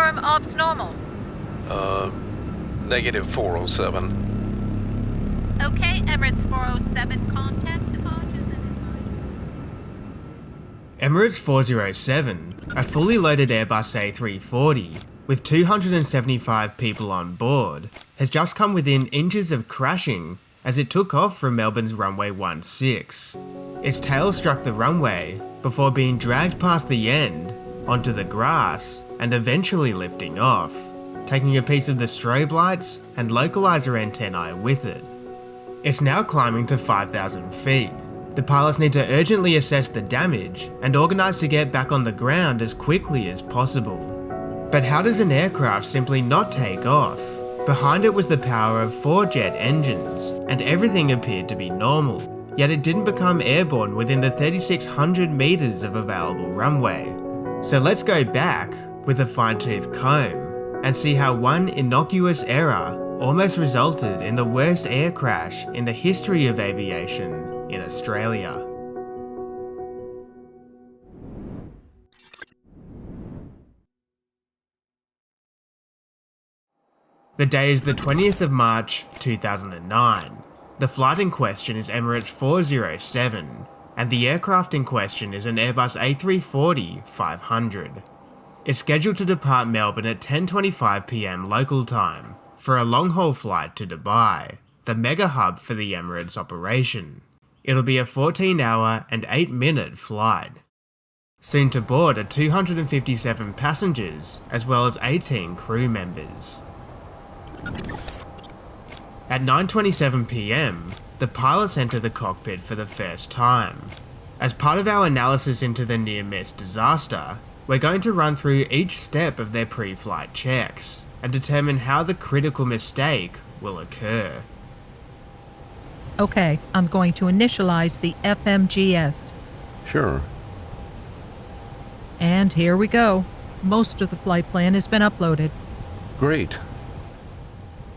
confirm ops normal. Negative 407. Okay, Emirates 407, contact departures and Emirates 407, a fully loaded Airbus A340 with 275 people on board, has just come within inches of crashing as it took off from Melbourne's runway 16. Its tail struck the runway before being dragged past the end onto the grass and eventually lifting off, taking a piece of the strobe lights and localizer antennae with it. It's now climbing to 5,000 feet. The pilots need to urgently assess the damage and organise to get back on the ground as quickly as possible. But how does an aircraft simply not take off? Behind it was the power of 4 jet engines, and everything appeared to be normal, yet it didn't become airborne within the 3,600 metres of available runway. So let's go back with a fine-tooth comb and see how one innocuous error almost resulted in the worst air crash in the history of aviation in Australia. The day is the 20th of March 2009. The flight in question is Emirates 407, and the aircraft in question is an Airbus A340-500. It's scheduled to depart Melbourne at 10:25 PM local time for a long-haul flight to Dubai, the mega hub for the Emirates operation. It'll be a 14-hour and 8-minute flight. Soon to board are 257 passengers as well as 18 crew members. At 9:27 PM, the pilots enter the cockpit for the first time. As part of our analysis into the near-miss disaster, we're going to run through each step of their pre-flight checks and determine how the critical mistake will occur. Okay, I'm going to initialize the FMGS. Sure. And here we go. Most of the flight plan has been uploaded. Great.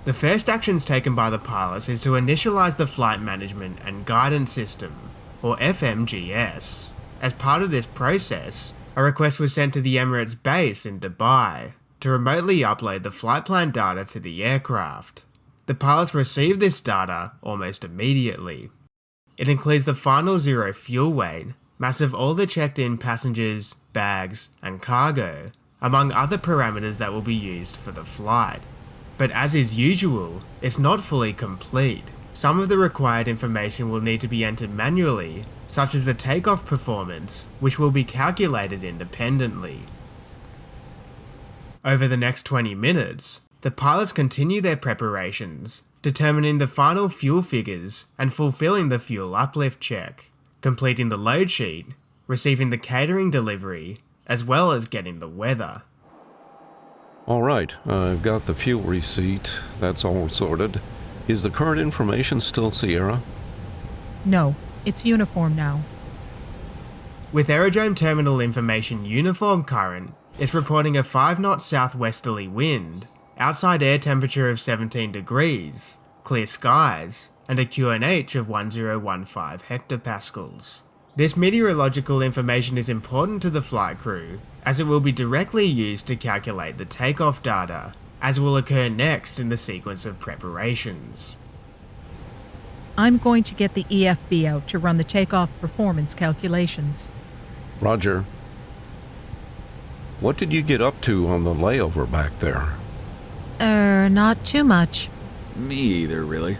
The first actions taken by the pilots is to initialize the Flight Management and Guidance System, or FMGS. As part of this process, a request was sent to the Emirates base in Dubai to remotely upload the flight plan data to the aircraft. The pilots received this data almost immediately. It includes the final zero fuel weight, mass of all the checked-in passengers, bags, and cargo, among other parameters that will be used for the flight. But as is usual, it's not fully complete. Some of the required information will need to be entered manually, such as the takeoff performance, which will be calculated independently. Over the next 20 minutes, the pilots continue their preparations, determining the final fuel figures and fulfilling the fuel uplift check, completing the load sheet, receiving the catering delivery, as well as getting the weather. All right, I've got the fuel receipt. That's all sorted. Is the current information still Sierra? No, it's uniform now. With Aerodrome Terminal Information uniform current, it's reporting a 5-knot southwesterly wind, outside air temperature of 17 degrees, clear skies, and a QNH of 1015 hectopascals. This meteorological information is important to the flight crew, as it will be directly used to calculate the takeoff data, as will occur next in the sequence of preparations. I'm going to get the EFB out to run the takeoff performance calculations. Roger. What did you get up to on the layover back there? Not too much. Me either, really.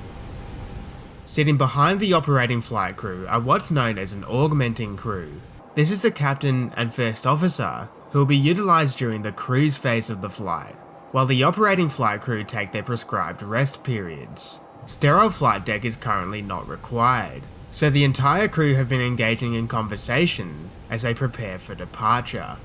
Sitting behind the operating flight crew are what's known as an augmenting crew. This is the captain and first officer who will be utilised during the cruise phase of the flight, while the operating flight crew take their prescribed rest periods. Sterile flight deck is currently not required, so the entire crew have been engaging in conversation as they prepare for departure.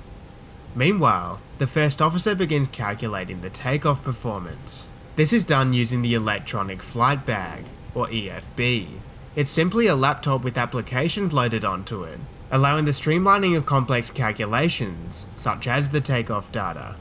Meanwhile, the first officer begins calculating the takeoff performance. This is done using the Electronic Flight Bag, or EFB. It's simply a laptop with applications loaded onto it, allowing the streamlining of complex calculations, such as the takeoff data.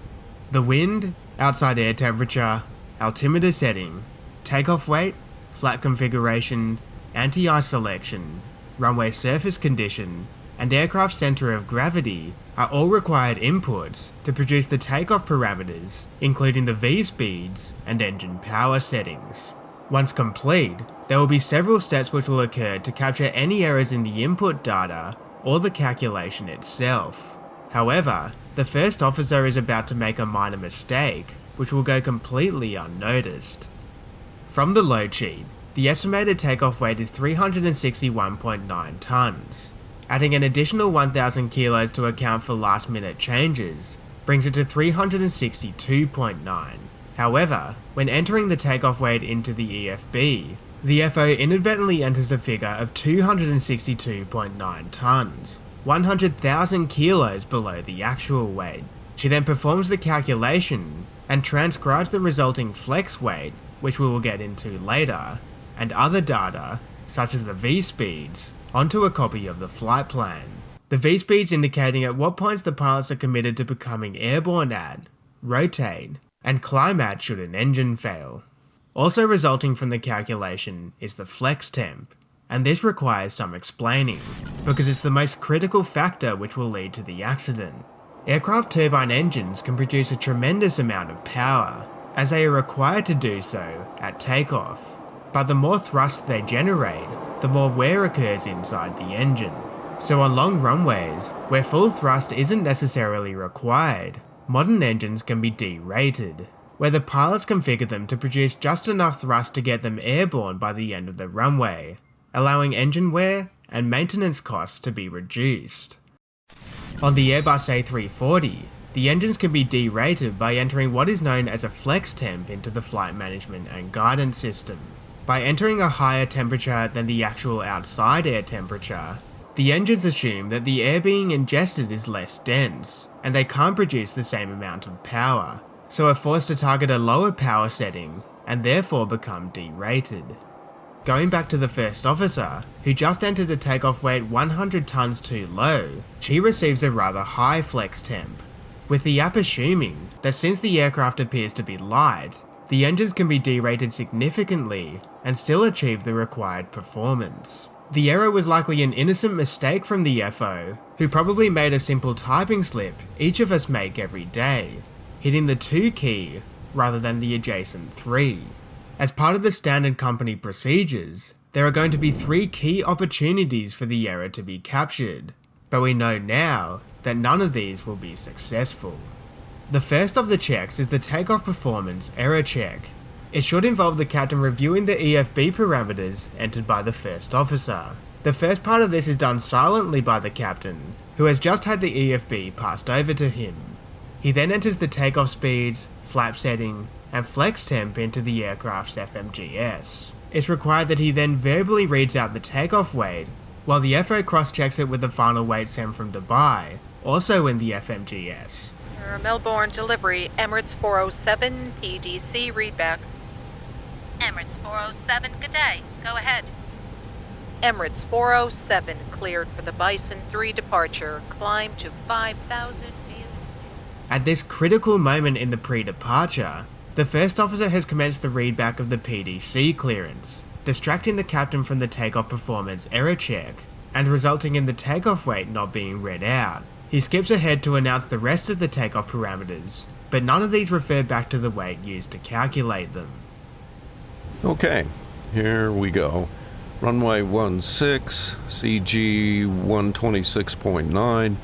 The wind, outside air temperature, altimeter setting, takeoff weight, flat configuration, anti-ice selection, runway surface condition, and aircraft center of gravity are all required inputs to produce the takeoff parameters, including the V-speeds and engine power settings. Once complete, there will be several steps which will occur to capture any errors in the input data or the calculation itself. However, the first officer is about to make a minor mistake, which will go completely unnoticed. From the load sheet, the estimated takeoff weight is 361.9 tons. Adding an additional 1,000 kilos to account for last minute changes brings it to 362.9. However, when entering the takeoff weight into the EFB, the FO inadvertently enters a figure of 262.9 tons, 100,000 kilos below the actual weight. She then performs the calculation and transcribes the resulting flex weight, which we will get into later, and other data, such as the V-speeds, onto a copy of the flight plan. The V-speeds indicating at what points the pilots are committed to becoming airborne at, rotate, and climb at should an engine fail. Also resulting from the calculation is the flex temp, and this requires some explaining, because it's the most critical factor which will lead to the accident. Aircraft turbine engines can produce a tremendous amount of power, as they are required to do so at takeoff, but the more thrust they generate, the more wear occurs inside the engine. So on long runways, where full thrust isn't necessarily required, modern engines can be derated, where the pilots configure them to produce just enough thrust to get them airborne by the end of the runway, allowing engine wear and maintenance costs to be reduced. On the Airbus A340, the engines can be derated by entering what is known as a flex temp into the flight management and guidance system. By entering a higher temperature than the actual outside air temperature, the engines assume that the air being ingested is less dense, and they can't produce the same amount of power, so are forced to target a lower power setting, and therefore become derated. Going back to the first officer, who just entered a takeoff weight 100 tons too low, she receives a rather high flex temp, with the app assuming that since the aircraft appears to be light, the engines can be derated significantly and still achieve the required performance. The error was likely an innocent mistake from the FO, who probably made a simple typing slip each of us make every day, hitting the 2 key rather than the adjacent 3. As part of the standard company procedures, there are going to be 3 key opportunities for the error to be captured, but we know now that none of these will be successful. The first of the checks is the takeoff performance error check. It should involve the captain reviewing the EFB parameters entered by the first officer. The first part of this is done silently by the captain, who has just had the EFB passed over to him. He then enters the takeoff speeds, flap setting, and flex temp into the aircraft's FMGS. It's required that he then verbally reads out the takeoff weight, while the FO cross-checks it with the final weight sent from Dubai, also in the FMGS. Melbourne delivery, Emirates 407, PDC readback. Emirates 407, good day. Go ahead. Emirates 407 cleared for the Bison 3 departure, climb to 5,000 via the sea. At this critical moment in the pre-departure, the first officer has commenced the readback of the PDC clearance, distracting the captain from the takeoff performance error check, and resulting in the takeoff weight not being read out. He skips ahead to announce the rest of the takeoff parameters, but none of these refer back to the weight used to calculate them. Okay, here we go. Runway 16, CG 126.9,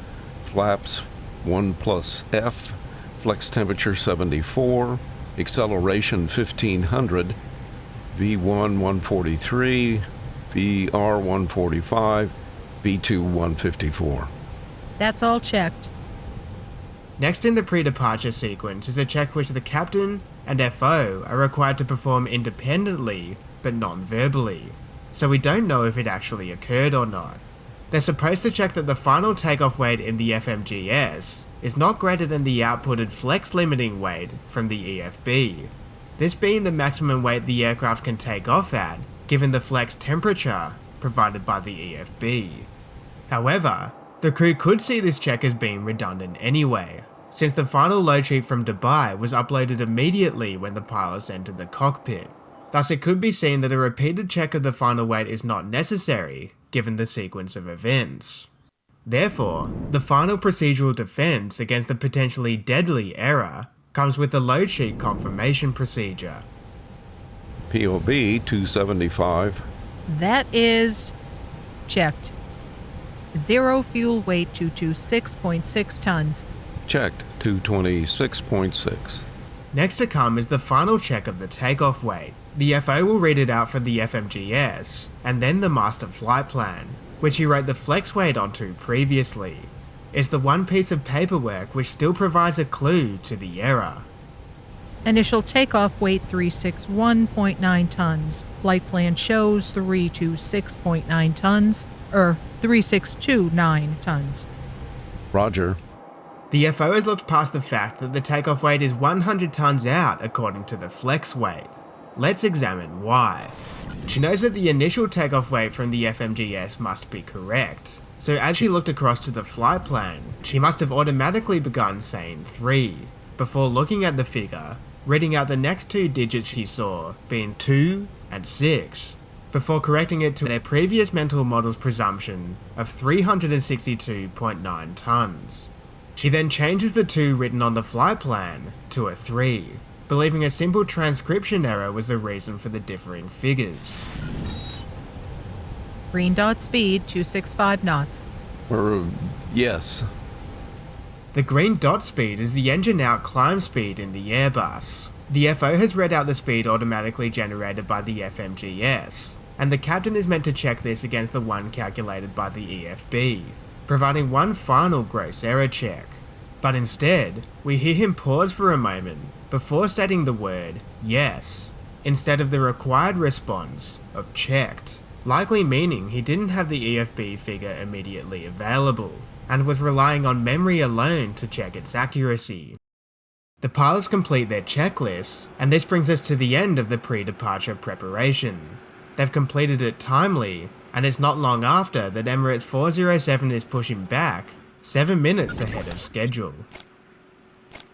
flaps 1 plus F, flex temperature 74, acceleration 1500, V1 143, VR 145, V2 154. That's all checked. Next in the pre-departure sequence is a check which the captain and FO are required to perform independently, but non-verbally, so we don't know if it actually occurred or not. They're supposed to check that the final takeoff weight in the FMGS is not greater than the outputted flex limiting weight from the EFB, this being the maximum weight the aircraft can take off at, given the flex temperature provided by the EFB. However, the crew could see this check as being redundant anyway, since the final load sheet from Dubai was uploaded immediately when the pilots entered the cockpit. Thus it could be seen that a repeated check of the final weight is not necessary, given the sequence of events. Therefore, the final procedural defense against the potentially deadly error comes with the load sheet confirmation procedure. POB 275. That is checked. 0 fuel weight 226.6 tons. Checked 226.6. Next to come is the final check of the takeoff weight. The FO will read it out for the FMGS, and then the master flight plan, which he wrote the flex weight onto previously. It's the one piece of paperwork which still provides a clue to the error. Initial takeoff weight 361.9 tons. Flight plan shows 326.9 tons, 3629 tons. Roger. The FO has looked past the fact that the takeoff weight is 100 tons out according to the flex weight. Let's examine why. She knows that the initial takeoff weight from the FMGS must be correct, so as she looked across to the flight plan, she must have automatically begun saying 3, before looking at the figure, reading out the next 2 digits she saw, being 2 and 6, before correcting it to their previous mental model's presumption of 362.9 tons. She then changes the 2 written on the flight plan to a 3, believing a simple transcription error was the reason for the differing figures. Green dot speed 265 knots. Yes. The green dot speed is the engine out climb speed in the Airbus. The FO has read out the speed automatically generated by the FMGS, and the captain is meant to check this against the one calculated by the EFB, providing one final gross error check. But instead, we hear him pause for a moment before stating the word yes, instead of the required response of checked, likely meaning he didn't have the EFB figure immediately available, and was relying on memory alone to check its accuracy. The pilots complete their checklists, and this brings us to the end of the pre-departure preparation. They've completed it timely, and it's not long after that Emirates 407 is pushing back 7 minutes ahead of schedule.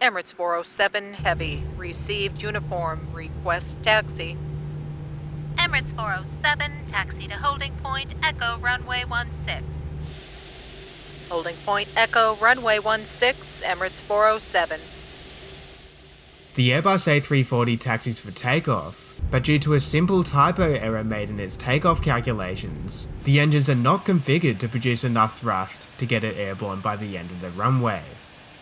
Emirates 407 Heavy. Received uniform. Request taxi. Emirates 407, taxi to holding point, Echo runway 16. Holding point Echo runway 16, Emirates 407. The Airbus A340 taxis for takeoff, but due to a simple typo error made in its takeoff calculations, the engines are not configured to produce enough thrust to get it airborne by the end of the runway.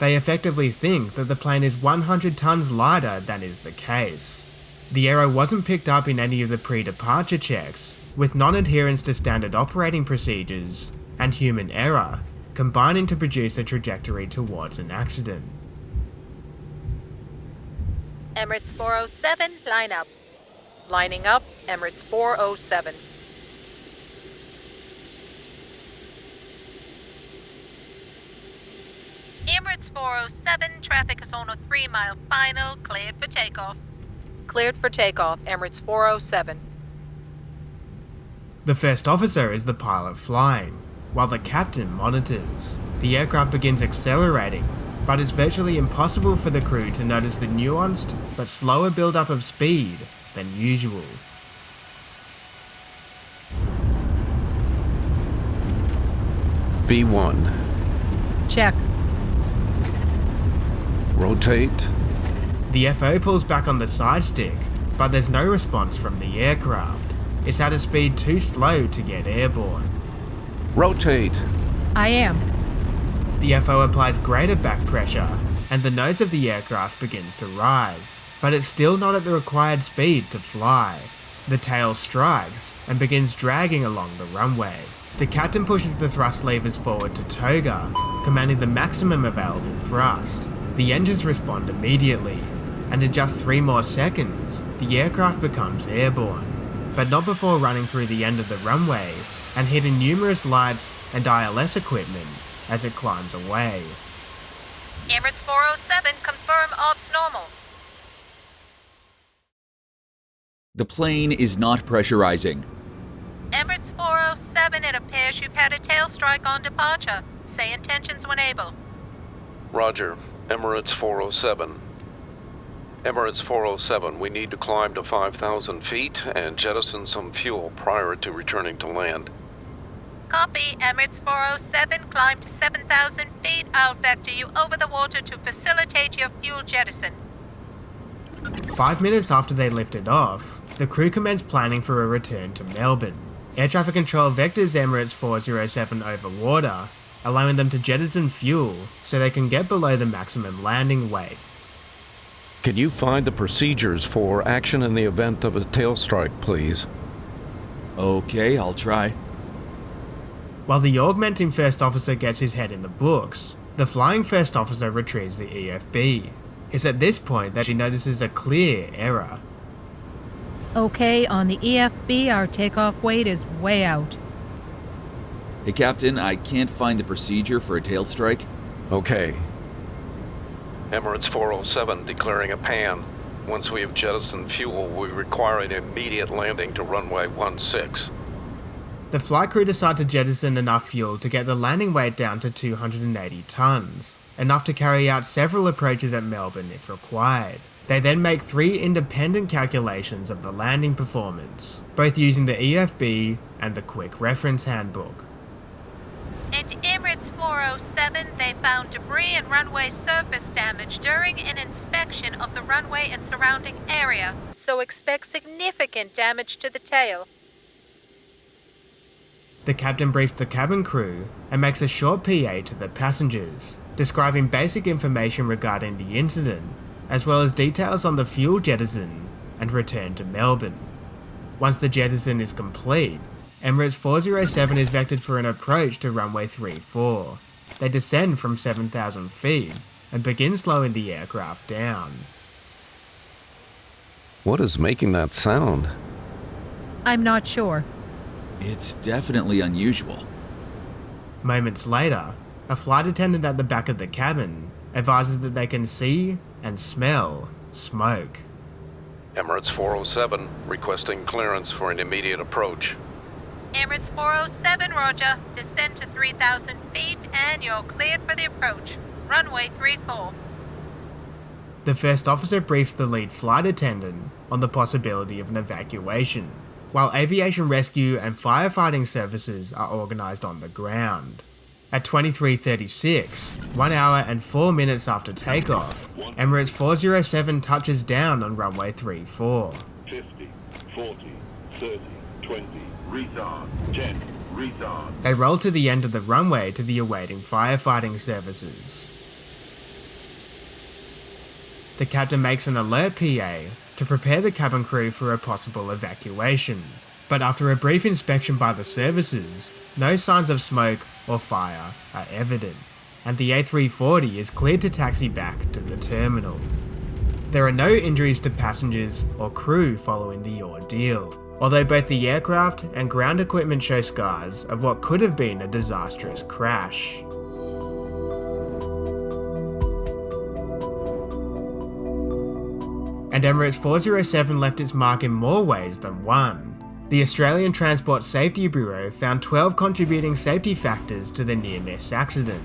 They effectively think that the plane is 100 tons lighter than is the case. The error wasn't picked up in any of the pre-departure checks, with non-adherence to standard operating procedures and human error combining to produce a trajectory towards an accident. Emirates 407, line up. Lining up, Emirates 407. Emirates 407, traffic is on a 3-mile final, cleared for takeoff. Cleared for takeoff, Emirates 407. The first officer is the pilot flying, while the captain monitors. The aircraft begins accelerating, but it's virtually impossible for the crew to notice the nuanced but slower build-up of speed than usual. B1. Check. Rotate. The FO pulls back on the side stick, but there's no response from the aircraft. It's at a speed too slow to get airborne. Rotate. I am. The FO applies greater back pressure, and the nose of the aircraft begins to rise, but it's still not at the required speed to fly. The tail strikes and begins dragging along the runway. The captain pushes the thrust levers forward to toga, commanding the maximum available thrust. The engines respond immediately, and in just 3 more seconds, the aircraft becomes airborne, but not before running through the end of the runway and hitting numerous lights and ILS equipment as it climbs away. Emirates 407, confirm ops normal. The plane is not pressurizing. Emirates 407, it appears you've had a tailstrike on departure. Say intentions when able. Roger. Emirates 407. Emirates 407, we need to climb to 5,000 feet and jettison some fuel prior to returning to land. Copy, Emirates 407, climb to 7,000 feet. I'll vector you over the water to facilitate your fuel jettison. 5 minutes after they lifted off, the crew commenced planning for a return to Melbourne. Air traffic control vectors Emirates 407 over water, allowing them to jettison fuel so they can get below the maximum landing weight. Can you find the procedures for action in the event of a tailstrike, please? Okay, I'll try. While the augmenting first officer gets his head in the books, the flying first officer retrieves the EFB. It's at this point that she notices a clear error. Okay, on the EFB, our takeoff weight is way out. Hey, Captain, I can't find the procedure for a tailstrike. Okay. Emirates 407 declaring a pan. Once we have jettisoned fuel, we require an immediate landing to runway 16. The flight crew decide to jettison enough fuel to get the landing weight down to 280 tons, enough to carry out several approaches at Melbourne if required. They then make 3 independent calculations of the landing performance, both using the EFB and the Quick Reference Handbook. At Emirates 407, they found debris and runway surface damage during an inspection of the runway and surrounding area, so expect significant damage to the tail. The captain briefs the cabin crew and makes a short PA to the passengers, describing basic information regarding the incident, as well as details on the fuel jettison and return to Melbourne. Once the jettison is complete, Emirates 407 is vectored for an approach to runway 34. They descend from 7,000 feet and begin slowing the aircraft down. What is making that sound? I'm not sure. It's definitely unusual. Moments later, a flight attendant at the back of the cabin advises that they can see and smell smoke. Emirates 407 requesting clearance for an immediate approach. Emirates 407, roger. Descend to 3,000 feet and you're cleared for the approach. Runway 34. The first officer briefs the lead flight attendant on the possibility of an evacuation, while aviation rescue and firefighting services are organised on the ground. At 23:36, 1 hour and 4 minutes after takeoff, Emirates 407 touches down on runway 34. 50, 40, 30, 20, retard, 10, retard. They roll to the end of the runway to the awaiting firefighting services. The captain makes an alert PA to prepare the cabin crew for a possible evacuation, but after a brief inspection by the services, no signs of smoke or fire are evident, and the A340 is cleared to taxi back to the terminal. There are no injuries to passengers or crew following the ordeal, although both the aircraft and ground equipment show scars of what could have been a disastrous crash. And Emirates 407 left its mark in more ways than one. The Australian Transport Safety Bureau found 12 contributing safety factors to the near-miss accident,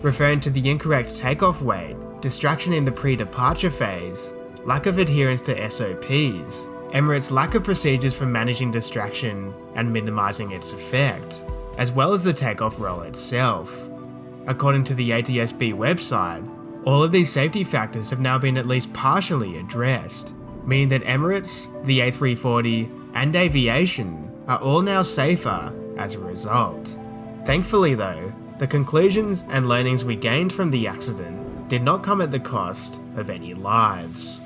referring to the incorrect takeoff weight, distraction in the pre-departure phase, lack of adherence to SOPs, Emirates' lack of procedures for managing distraction and minimising its effect, as well as the takeoff roll itself. According to the ATSB website, all of these safety factors have now been at least partially addressed, meaning that Emirates, the A340, and aviation are all now safer as a result. Thankfully though, the conclusions and learnings we gained from the accident did not come at the cost of any lives.